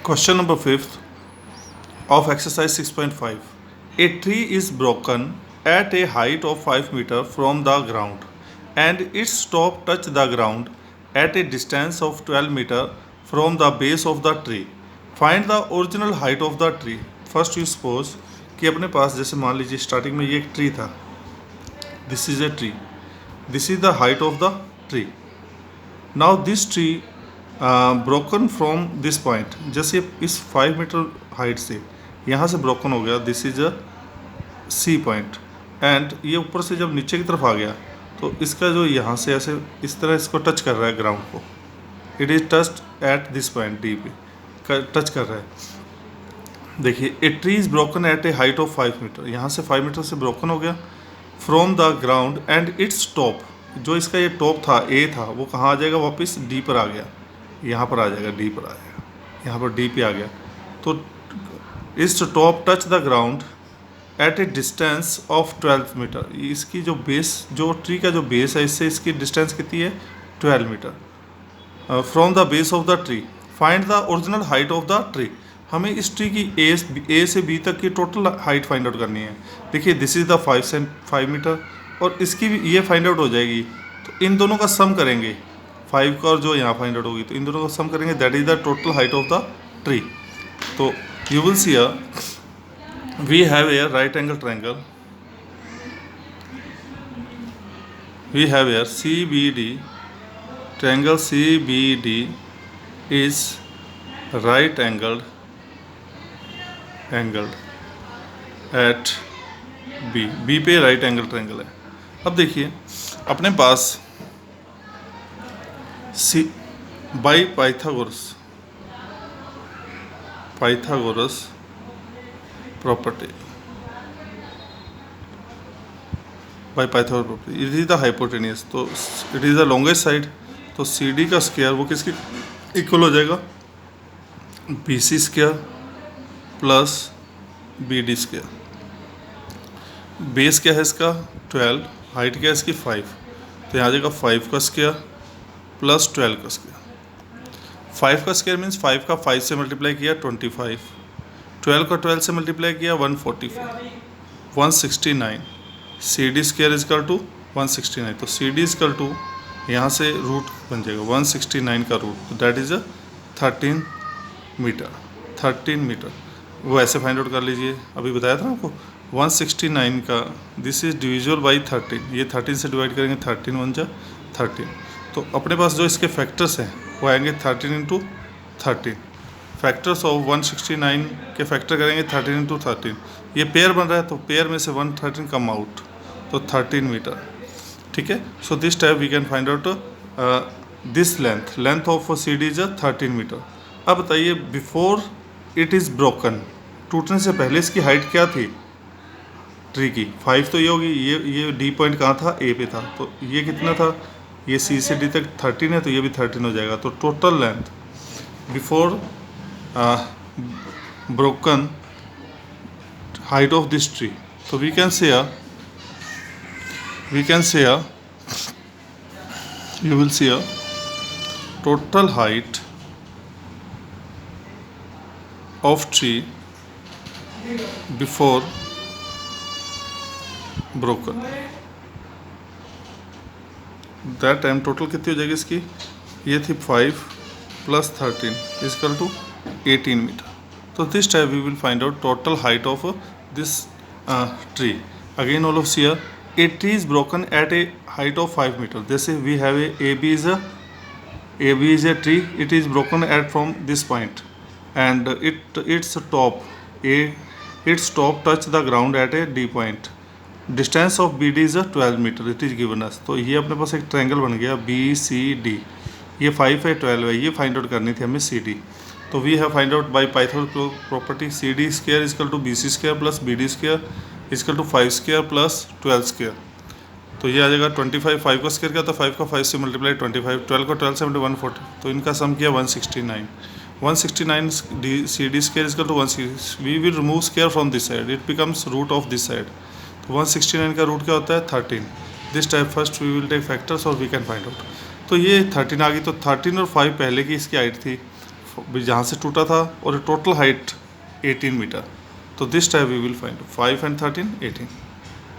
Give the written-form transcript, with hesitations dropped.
Question number 5th of exercise 6.5. A tree is broken at a height of 5 meter from the ground and its top touch the ground at a distance of 12 meter from the base of the tree. Find the original height of the tree. First you suppose कि अपने पास जैसे मान लीजिए starting में ये एक tree था. This is a tree. This is the height of the tree. Now this tree broken from this point. जैसे इस 5 मीटर हाइट से यहाँ से ब्रोकन हो गया. This is a C point and ये ऊपर से जब नीचे की तरफ आ गया तो इसका जो यहाँ से ऐसे इस तरह इसको टच कर रहा है ग्राउंड को. It is touched at this point D पे टच कर रहा है. देखिए a tree is broken at a height of 5 metre. यहाँ से 5 मीटर से ब्रोकन हो गया from the ground and its top. जो इसका ये टॉप था ए था वो कहाँ आ जाएगा वापस डी पर आ गया. यहाँ पर आ जाएगा डी पर आ जाएगा. यहाँ पर डी पे आ गया तो इस top touch the ground at a distance of 12 metre. इसकी जो बेस जो ट्री का जो बेस है इससे इसकी डिस्टेंस कितनी है 12 metre from the base of the tree. Find the original height of the tree. हमें इस ट्री की ए से बी तक की टोटल हाइट फाइंड आउट करनी है. देखिए दिस इज़ द 5 मीटर और इसकी भी ये फाइंड आउट हो जाएगी. तो इन दोनों का सम करेंगे 5 का और जो यहाँ फाइंड आउट होगी तो इन दोनों का सम करेंगे. That is the total height of the tree. तो you will see we have a right angle triangle. We have here CBD. Triangle CBD is right angled at B पे right angle triangle है. अब देखिए अपने पास C by Pythagoras property. By Pythagoras property, it is the hypotenuse. तो it is the longest side. तो CD का square वो किसके इक्वल हो जाएगा BC square plus BD square. Base क्या है इसका 12, हाइट क्या है इसकी 5. तो यहाँ आ जाएगा 5 का स्क्वायर प्लस 12 का स्क्वायर. 5 का स्क्वायर मीन्स 5 का 5 से मल्टीप्लाई किया 25, 12 का 12 से मल्टीप्लाई किया 144, 169. C D square is equal to 169. तो सी डी इजकल टू यहाँ से रूट बन जाएगा 169 का रूट. तो दैट इज़ अ 13 मीटर. वो ऐसे फाइंड आउट कर लीजिए. अभी बताया था ना आपको 169 का दिस इज डिविजिबल बाई 13. ये 13 से डिवाइड करेंगे 13 1 जा 13. तो अपने पास जो इसके फैक्टर्स हैं वो आएंगे 13 इंटू 13. फैक्टर्स ऑफ 169 के फैक्टर करेंगे 13 इंटू 13. ये पेयर बन रहा है तो पेयर में से 113 कम आउट तो 13 मीटर. ठीक है. So this type we can find out this length of C D is 13 metre. अब बताइए बिफोर इट इज़ ब्रोकन, टूटने से पहले इसकी हाइट क्या थी ट्री की 5 तो ये होगी. ये डी पॉइंट कहाँ था ए पे था. तो ये कितना था ये सी से डी तक 13 है तो ये भी 13 हो जाएगा. तो total length before broken height of this tree. तो we can say you will see a total height of tree before broken. That time total कितनी हो जाएगी इसकी. ये थी 5 प्लस 13 इजकल टू 18 मीटर. तो this time we will find out total height of this tree. Again all of sear a tree is broken at a height of 5 metre. जैसे we have A B is a tree. It is broken at from this point and its top touch the ground at a D point. Distance of B D is 12 metre. It is given us. तो ये अपने पास एक triangle बन गया B C D. ये 5 है 12 है. ये फाइंड आउट करनी थी हमें सी डी. तो we have find out by Pythagoras property C D square is equal to B C square plus B D square is equal to 5 square plus 12 square. तो ये आ जाएगा 25. 5 का स्क्वायर क्या था 5 का 5 से मल्टीप्लाई 25, 12 का 12 से मल्टीप्लाई 140. तो इनका सम किया 169. 169 C D square is equal to 160. We will remove square from this side. It becomes root of this side. तो 169 का रूट क्या होता है 13. This type first we will take factors और वी कैन फाइंड आउट. तो ये 13 आ गई. तो 13 और 5 पहले की इसकी हाइट थी. जहाँ से टूटा था, और टोटल हाइट 18 मीटर। तो this type we will find 5 and 13 18।